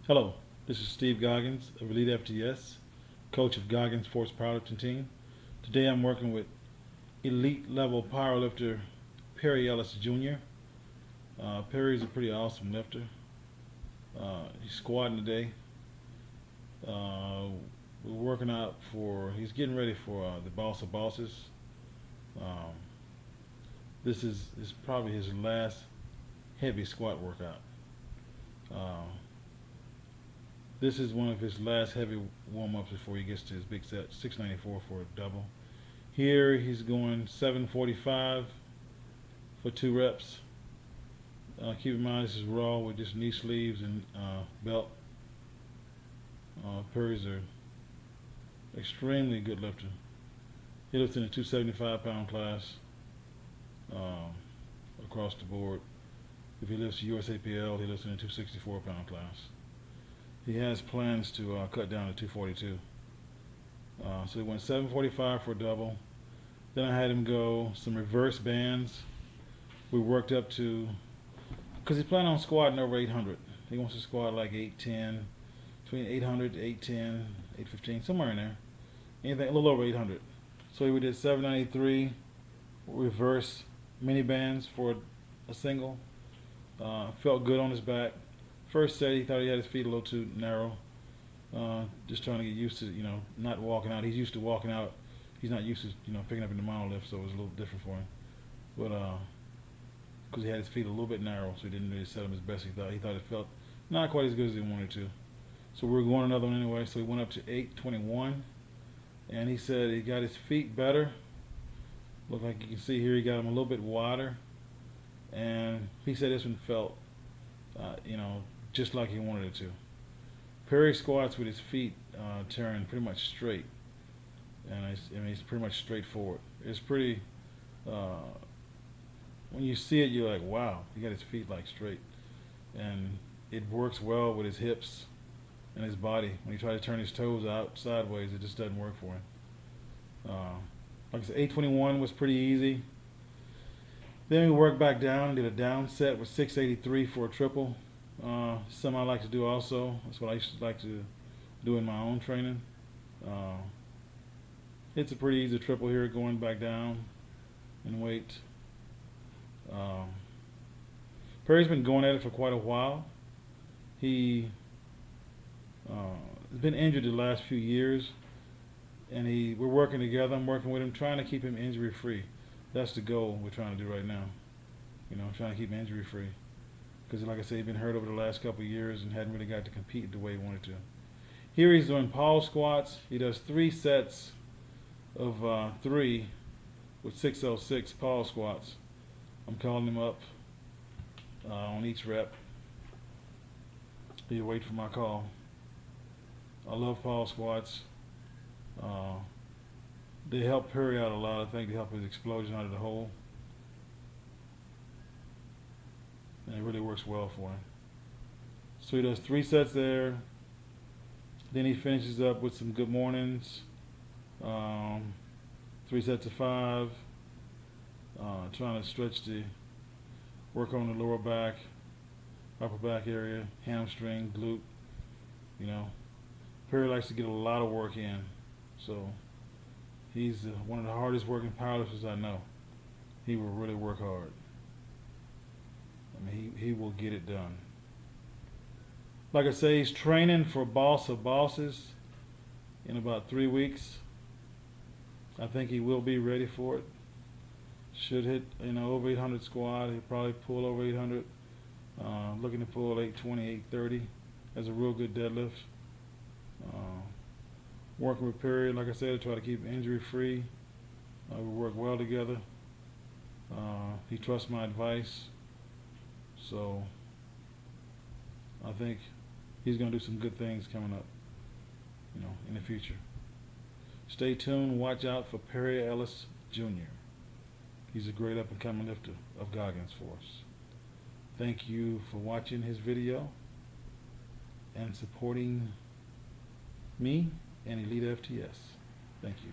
Hello, this is Steve Goggins of Elite FTS, coach of Goggins Force Powerlifting Team. Today I'm working with elite level powerlifter Ellis Jr. Perry's a pretty awesome lifter. He's squatting today. We're working out he's getting ready for the Boss of Bosses. This is probably his last heavy squat workout. This is one of his last heavy warm-ups before he gets to his big set, 694 for a double. Here he's going 745 for 2 reps. Keep in mind this is raw with just knee sleeves and belt. Perry's an extremely good lifter. He lifts in a 275-pound class across the board. If he lifts USAPL, he lifts in a 264-pound class. He has plans to cut down to 242. So he went 745 for a double. Then I had him go some reverse bands. We worked up to, because he's planning on squatting over 800. He wants to squat like 810, between 800 to 810, 815, somewhere in there. Anything a little over 800. So we did 793 reverse mini bands for a single. Felt good on his back. First set, he thought he had his feet a little too narrow. Just trying to get used to, not walking out. He's used to walking out. He's not used to, picking up in the monolift, so it was a little different for him. But because he had his feet a little bit narrow, so he didn't really set them as best he thought. He thought it felt not quite as good as he wanted to. So we were going another one anyway. So he went up to 821, and he said he got his feet better. Look like you can see here, he got them a little bit wider, and he said this one felt, just like he wanted it to. Perry squats with his feet turned pretty much straight, and he's pretty much straightforward. It's pretty. When you see it, you're like, wow, he got his feet like straight, and it works well with his hips and his body. When he tries to turn his toes out sideways, it just doesn't work for him. Like I said, 821 was pretty easy. Then we worked back down and did a down set with 683 for a triple. Something I like to do also. That's what I used to like to do in my own training. It's a pretty easy triple here, going back down in weight. Perry's been going at it for quite a while. He has been injured the last few years, and we're working together. I'm working with him, trying to keep him injury free. That's the goal we're trying to do right now. Trying to keep him injury free. Because like I said, he's been hurt over the last couple of years and hadn't really got to compete the way he wanted to. Here he's doing pause squats. He does 3 sets of 3 with 606 pause squats. I'm calling him up on each rep. He'll wait for my call. I love pause squats. They help Perry out a lot. I think they help his explosion out of the hole. And it really works well for him. So he does 3 sets there. Then he finishes up with some good mornings. 3 sets of 5. Trying to work on the lower back, upper back area, hamstring, glute. Perry likes to get a lot of work in. So he's one of the hardest working powerlifters I know. He will really work hard. He will get it done. Like I say, he's training for Boss of Bosses in about 3 weeks. I think he will be ready for it. Should hit, over 800 squat. He'll probably pull over 800. Looking to pull 820, 830 as a real good deadlift. Working with Perry, like I said, to try to keep him injury free. We work well together. He trusts my advice. So I think he's going to do some good things coming up, in the future. Stay tuned. Watch out for Ellis Jr. He's a great up-and-coming lifter of Goggins Force. Thank you for watching his video and supporting me and Elite FTS. Thank you.